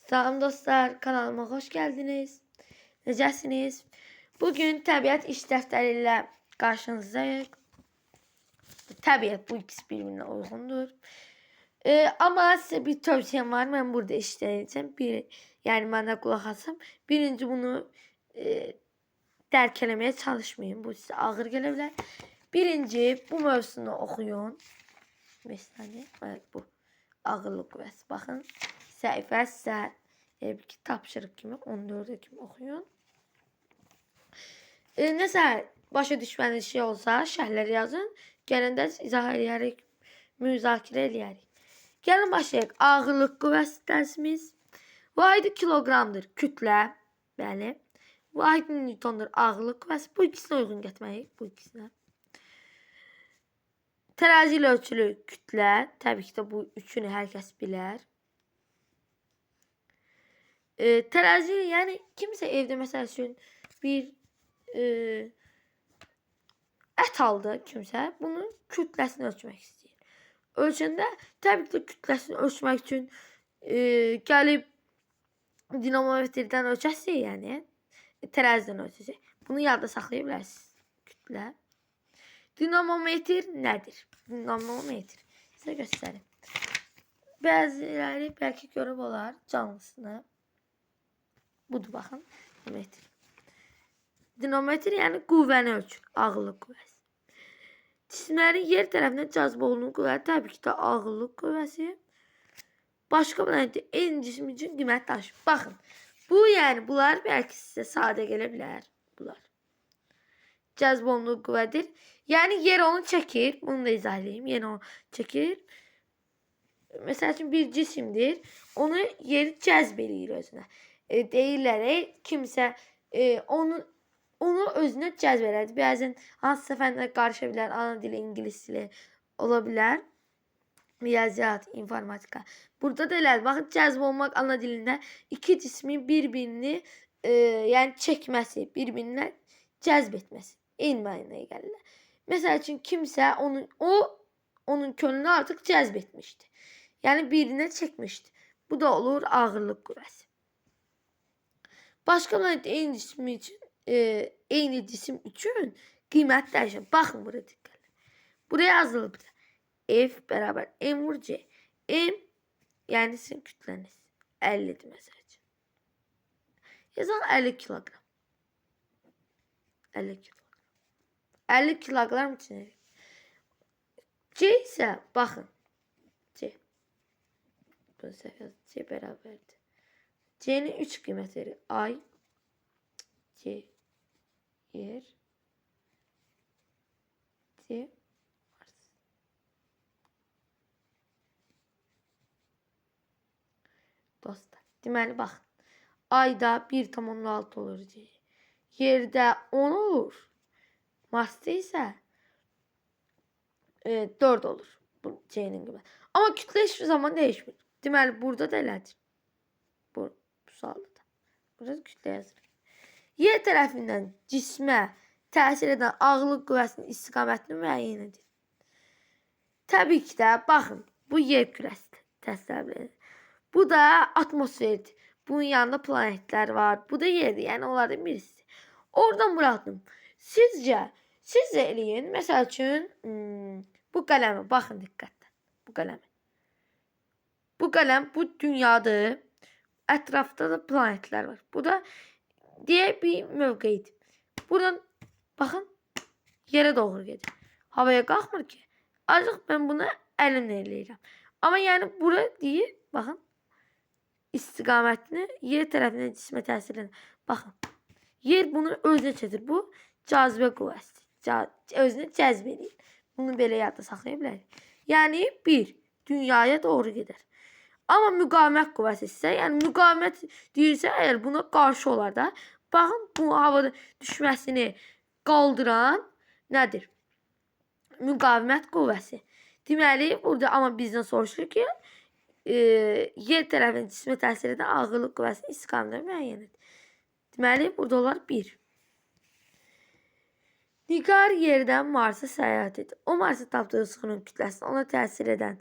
Salam dostlar, kanalıma hoş geldiniz. Necəsiniz? Bugün təbiət iş dəftəri ilə qarşınızdayıq. Təbiət bu ikisi birbirine uyğundur. Ama size bir tövsiyem var. Ben burada işleyeceğim. Yani bana kulak asın. Birinci bunu dərk eləməyə çalışmayın. Bu size ağır gələ bilər. Birinci bu mövzunu oxuyun. Mesela evet, bu ağırlık qüvvəsi. Baxın. Səhifə sizə bir tapşırıq kimi 14'e kimi oxuyun. Nəsə başa düşməniz şey olsa şərhləri yazın. Gələndə izah eləyərik, müzakirə eləyərik. Gəlin başlayaq. Ağırlıq qüvvəsi dərsimiz. Vahidi kiloqramdır. Kütlə. Bəli. Vahidi newtondur. Ağırlıq qüvvəsi. Bu ikisinə uyğun getməliyik. Bu ikisinə. Terazi ilə ölçülü kütlə. Təbii ki də bu üçünü hər kəs bilər. Terazi yani kimse evde mesela bir et aldı kimse bunun kütlesini ölçmek istiyor. Ölçəndə tabii ki kütlesini ölçmek için gəlib dinamometrdən ölçəsi yani teraziden ölçəcək. Bunu yadda saxlaya bilərsiniz. Kütlə. Dinamometr nedir? Dinamometr size göstereyim. Bəziləri belki görüb olar canlısını. Budur baxın. Dinamometr. Dinamometr yəni qüvvəni ölçür. Ağırlıq qüvvəsi. Cisimlərin yer tərəfindən cazibə olunun qüvvəsi təbii ki də ağırlıq qüvvəsi. Başqa planetdə eyni cisim üçün qiymət daşır. Baxın. Bu yəni bunlar bəlkə sizə sadə gələ bilər. Bunlar. Cazibə olunun qüvvədir. Yəni yer onu çəkir. Bunu da izah edeyim. Yer onu çəkir. Məsəl üçün bir cisimdir. Onu yeri cəzb eləyir özünə. Deyirlər kimsə onu özünə cəzb elədi. Bəzən hansısa fənlə qarışa bilər. Ana dili, ingilis dili ola bilər. Riyaziyyat, informatika. Burada da elədir. Baxın, cəzb olmaq ana dilində iki cismin bir-birini yəni çəkməsi, bir-birinə cəzb etməsi. Eyni mənaya gəlirlər. Məsəl üçün kimsə onun könlünü artıq cəzb etmişdi. Yəni birinə çəkmişdi. Bu da olur ağırlıq qüvvəsi. Başqa planetdə eyni cisim üçün qiymət dəyişir. Baxın buraya diqqətlə. Buraya yazılıb da F bərabər M vur C. M yəni sizin kütləniz 50'dir məsələn. Yazaq 50 kiloqram. 50 kiloqram. 50 kiloqram üçün C isə baxın. C. Bu səfər C bərabərdir. C'nin 3 qiymətləri ay, C, yer, C, Mars. Dostlar, deməli baxın. Ayda 1,6 olur C. Yerdə 10 olur. Marsda isə 4 olur. Bu C'nin qiyməti. Amma kütlə hiçbir zaman değişmir. Deməli burada da elədir. Bu sualda. Burada kütlə yazılır. Yer tərəfindən cismə təsir edən ağırlıq qüvvəsinin istiqamətini müəyyən edin. Təbii ki də baxın. Bu yer kürəsidir. Təsəvvür edin. Bu da atmosferdir. Bunun yanında planetlər var. Bu da yerdir. Yəni onlardan birisi. Oradan buraxdım. Siz də eləyin. Məsəl üçün bu qələmə baxın diqqətlə. Bu qələmə. Bu qələm bu dünyadır. Ətrafda da planetlər var. Bu da diye bir mövqeyidir. Buradan baxın yerə doğru gedir. Havaya qalxmır ki. Ancaq ben bunu əlimlə eləyirəm. Amma yəni bura deyir, baxın istiqamətini yer tərəfindən cismə təsir edən. Baxın. Yer bunu özünə çəkir. Bu cazibə qüvvəsidir. Özünü cəzb edir. Bunu belə yadda saxlaya bilərik. Yəni bir dünyaya doğru gedər. Amma müqavimət qüvvəsi isə, yəni müqavimət deyirsə əgər buna qarşı olar da, baxın bu havada düşməsini qaldıran nədir? Müqavimət qüvvəsi. Deməli burada amma bizdən soruşur ki, yer tərəfindən cismə təsir edən ağırlıq qüvvəsinin istiqamətini müəyyən et. Deməli burada olar 1. Nigar yerdən Marsa səyahət edir. O Marsa tapdığı süxurun kütləsini ona təsir edən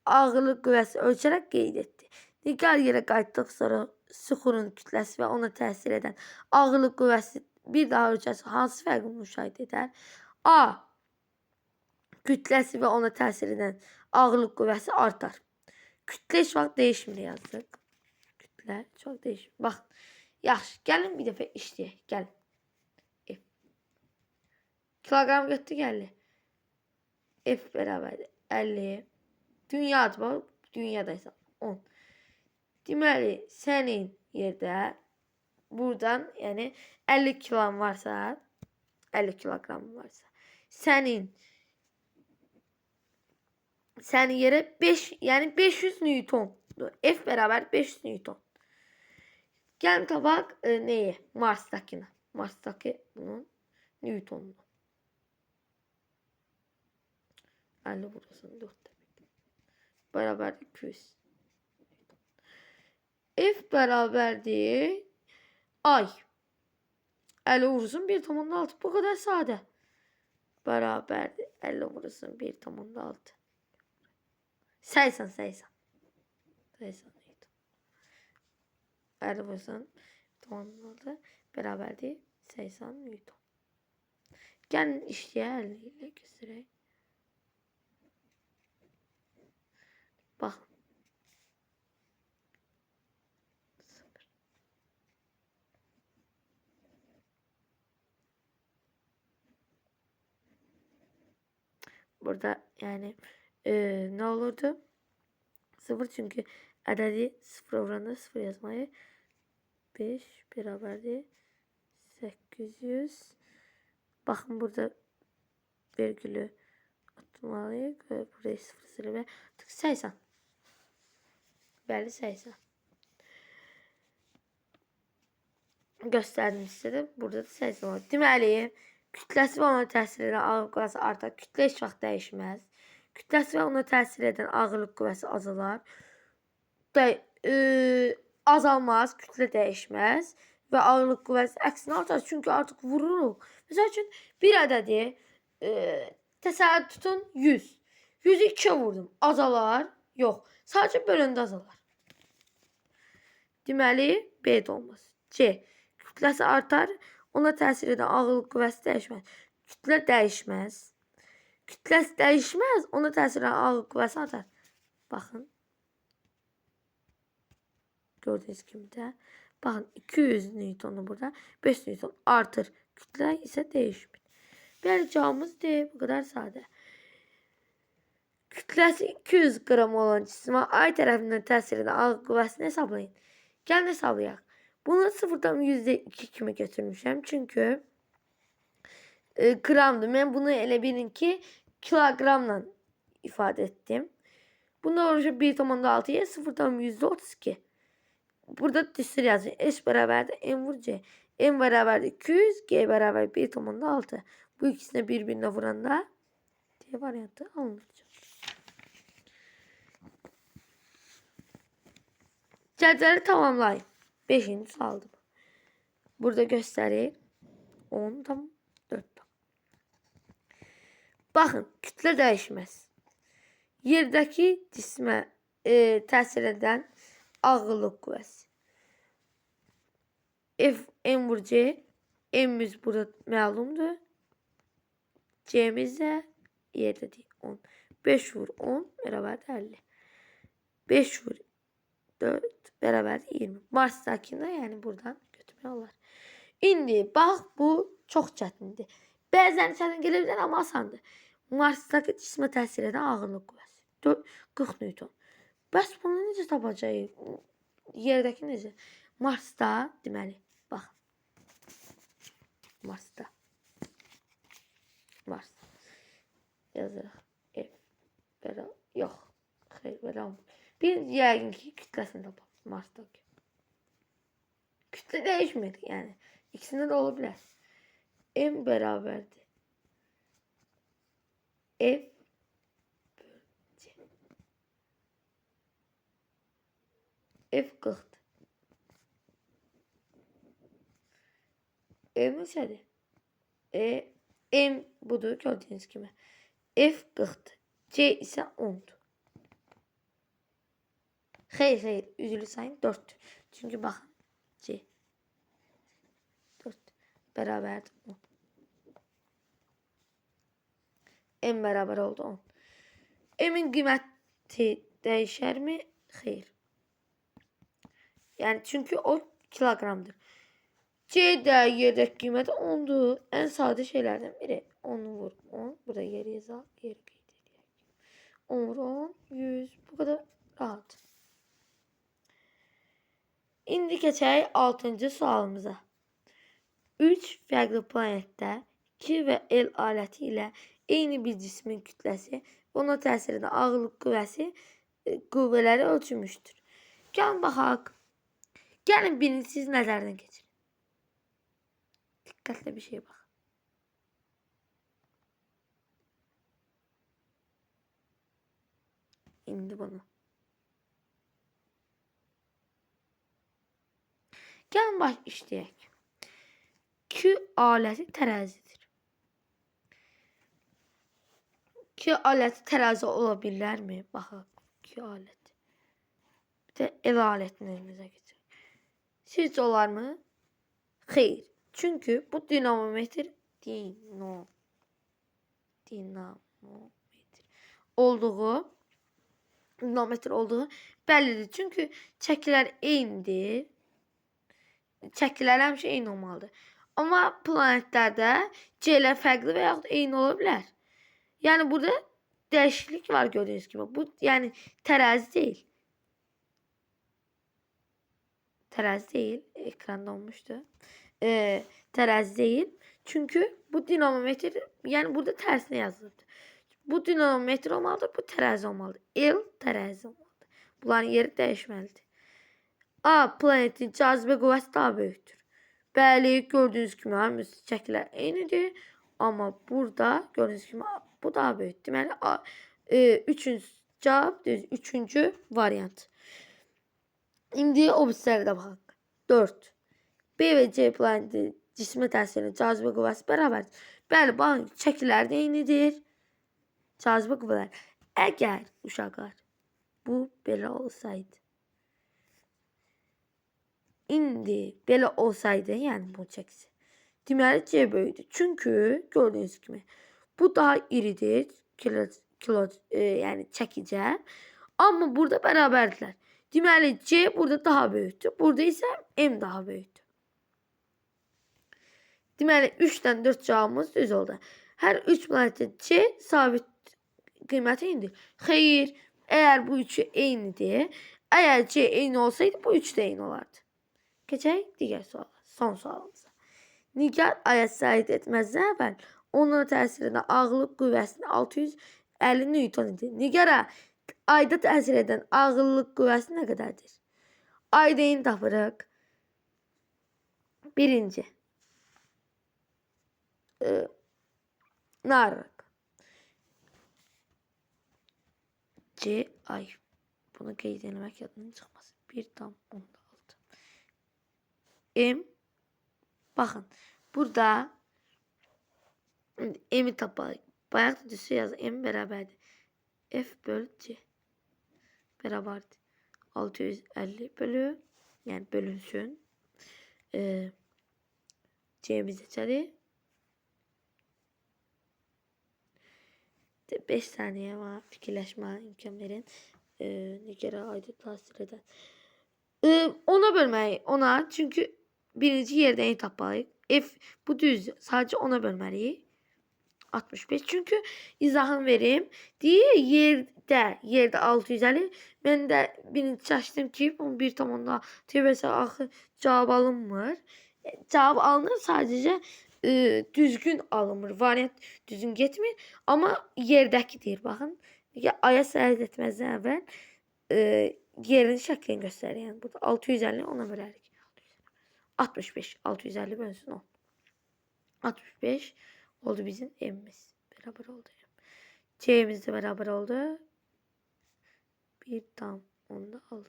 ağırlıq qüvvəsi ölçərək qeyd etdi. Digər yerə qayıtdıq sonra süxurun kütləsi və ona təsir edən ağırlıq qüvvəsi bir daha ölçəsi hansı fərqi müşahidə edər? A. Kütləsi və ona təsir edən ağırlıq qüvvəsi artar. Kütlə heç vaxt değişmir yazdıq. Kütlə heç vaxt değişmir. Bax, yaxşı. Gəlin bir dəfə işləyək. Gəlin. F. Kilogram götürdük 50. F bərabərdir 50. Dünyadır bax. Dünyadaysa 10. Deməli, sənin yerdə buradan, yəni 50 kilogram varsa, 50 kilogram varsa, sənin yerə 5, yəni 500 Newton. F bərabər 500 Newton. Gəlin tapaq nəyə? Marsdakına. Marsdakı bunun Newtonunu. 50 burasını 4 demek. Bərabər 200. F bərabərdir ay. 50 vurursun 1,6. Bu kadar sade. Bərabərdir 50 vurursun 1,6. Saysan. 50 vurursun 1,6 bərabərdir 80 Newton. Gəlin işləyə 50 ilə göstərək. Baxın. Burada yani ne olurdu? 0 çünkü ədədi 0 oranında 0 yazmayı 5 beraberdir 800. Bakın burada virgülü atmalıyıq. Buraya 0 ve 80. Bəli 80. Gösterdim size. Burada da 80 var. Deməli, kütləsi və ona təsir edən ağırlıq qüvvəsi artar. Kütlə heç vaxt dəyişməz. Kütləsi və ona təsir edən ağırlıq qüvvəsi azalar. Azalmaz, kütlə dəyişməz və ağırlıq qüvvəsi əksinə artar. Çünki artıq vururuq. Məsəl üçün bir ədədi təsəvvür tutun 100. 100'ü 2'ye vurdum. Azalar? Yox. Sadəcə böləndə azalar. Deməli, B də olmaz. C. Kütləsi artar. Ona təsir edən ağırlıq qüvvəsi dəyişməz. Kütlə dəyişməz. Kütləsi dəyişməz. Ona təsir edən ağırlıq qüvvəsi artar. Baxın. Gördüğünüz kimi də. Baxın 200 Newton'u burada. 5 Newton artır. Kütlə isə değişmir. Bəli, cevabımız D. Bu kadar sade. Kütləsi 200 gram olan cismə ay tərəfindən təsir edən ağırlıq qüvvəsini hesablayın. Gəlin hesablayaq. Bunu sıfırdan %2 kimi götürmüşəm. Çünkü gramdır. Ben bunu elə bilin ki kilogramla ifade ettim. Bunu oluşu 1,6'ya sıfırdan %32. Burada düstur yazıyor. S bərabərdir M vur C. M bərabərdir 200. G bərabər 1,6. Bu ikisini birbirine vuranda D variantı alınacak. Cədvəli tamamlayın. 5. saldım. Burada göstərir. 10 tam 4 tam. Baxın, kütlə dəyişməz. Yerdəki cismə təsir edən ağırlıq qüvvəsi. F, M vur C. M'imiz burada məlumdur. C'miz də yerdə deyil. 10. 5 vur 10 bərabərdir 50. 5 vur 4 bərabərdir 20. Marsdakını yəni buradan götürmək olar. İndi bax bu çox çətindir. Bəzən çətin gələ bilər amma asandır. Marsdakı cismə təsir edən ağırlıq qüvvəsi 40 Newton. Bəs bunu necə tapacağıq? Yerdəki necə? Marsda deməli bax. Marsda. Mars. Yazırıq. F. Belə yox. Xeyr, belə olmur. Bir yəqin ki kütləsini tapalım. Marsdakı. Kütle değişmedi yani. İkisinde de olabilir. M beraberdi. F C. F 40. M isədir. M budur gördüğünüz gibi. F 40. C ise 10'dur. Xeyr, üzülü sayın 4'tür. Çünkü baxın, C 4 bərabərdir 10. M bərabər oldu 10. M'in qiyməti dəyişərmi? Xeyr. Yəni çünki o kiloqramdır. C'də yerdəki qiyməti 10'dur. En sadə şeylərdən biri. 10'u vur 10. Burada yeri yazaq. Yeri qeyd edək. 10 vur 10. 100. Bu kadar rahat. İndi keçək 6-cı sualımıza. 3 fərqli planetdə 2 və L aləti ilə eyni bir cismin kütləsi və ona təsir edən ağırlıq qüvvələri ölçülmüşdür. Gəlin baxaq. Gəlin birini siz nəzərdən keçirin. Diqqətlə bir şey bax. İndi bunu. Gəlin baş işləyək. Q aləti tərəzidir. Q aləti tərəzi ola bilərmi? Baxaq. Q aləti. Bir də L alətini elimizə keçirik. Sizcə olar mı? Xeyr. Çünki bu dinamometr dinamometr olduğu bəllidir. Çünki çəkilər eynidir. Çəkilər həmişə eyni olmalıdır. Amma planetlərdə C'lər fərqli və yaxud eyni ola bilər. Yəni burada dəyişiklik var gördüyünüz kimi. Bu yəni tərəzi deyil. Tərəzi deyil. Ekranda olmuşdu. Tərəzi deyil. Çünki bu dinamometr, yəni burada tərsinə yazılıbdır. Bu dinamometr olmalıdır, bu tərəzi olmalıdır. L tərəzi olmalıdır. Bunların yeri dəyişməlidir. A planetin cazibə qüvvəsi daha böyükdür. Bəli, gördüyünüz kimi hamısı çəkilər eynidir. Amma burada gördüyünüz kimi bu daha böyük. Deməli, üçüncü cavab düz. Üçüncü variant. İndi o birislərə də baxaq. 4. B və C planeti cismə təsirinə cazibə qüvvəsi bərabərdir. Bəli, baxın, çəkilər də eynidir. Cazibə qüvvələri. Əgər uşaqlar bu belə olsaydı. İndi belə olsaydı, yəni bu çəkisi. Deməli C böyükdür. Çünki gördüyünüz kimi bu daha iridir. Yəni çəkicə. Amma burada bərabərdirlər. Deməli C burada daha böyükdür. Burada isə M daha böyükdür. Deməli 3'dən 4 cavabımız düz oldu. Hər 3 planetdə C sabit qiyməti eynidir. Xeyr, əgər bu üçü eynidir. Əgər C eyni olsaydı bu üç də eyni olardı. Keçək digər suala. Son sualımıza. Nigar aya səyahət etməzdən əvvəl onun təsir edən ağırlıq qüvvəsinin 650 Newton idi. Nigara ayda təsir edən ağırlıq qüvvəsi nə qədərdir? Ayda eyni tapırıq. Birinci. Narıq. C ay. Bunu qeyd etmək yadından çıxmasın. 1,16. M. Baxın. Burada M'i tapalım. Bayaq da düzü yazın. M bərabərdir. F bölü C. Bərabərdir. 650 bölü. Yəni bölünsün. C'miz seçərik. 5 saniye var. Fikirləşmə imkan verin. Nigarə ayda təsir edən. Ona bölməliyik. Ona. Çünki birinci yerdə eyni tapmalıyıq. F bu düz. Sadəcə ona bölməliyik. 65. Çünki izahını verim. Deyir yerdə 650. Mən də birinci açdım ki, bunu 1,6 versə axı cavab alınmır. Cavab alınır, sadəcə düzgün alınmır. Variant düzgün getmir. Amma yerdəki deyir. Baxın. Aya səyahət etməzdən əvvəl yerin şəklini göstərir. Yəni burada 650 ona bölərik. 65. 650 bölünsün 10. 65 oldu bizim M'imiz. Beraber oldu. C'miz de beraber oldu. 1,6.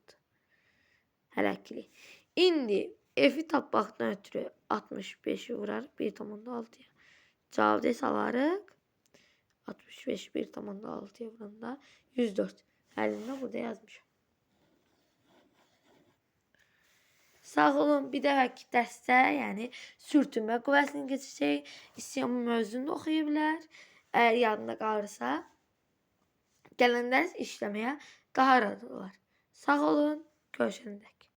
Hərəkli. İndi F'i tapmaqdan ötürü 65'i vurar 1,6'ya. Cavabda salarıq. 65 1,6'ya vuranda 104. Həlində burada yazmışam. Sağ olun. Bir dəhəki dərsdə, yəni sürtünmə qüvvəsini keçəcək. İstəyən bu mövzunu da oxuya bilər. Əgər yadında qalırsa, gələn dərs işləməyə daha rahat olar. Sağ olun. Görüşəndə.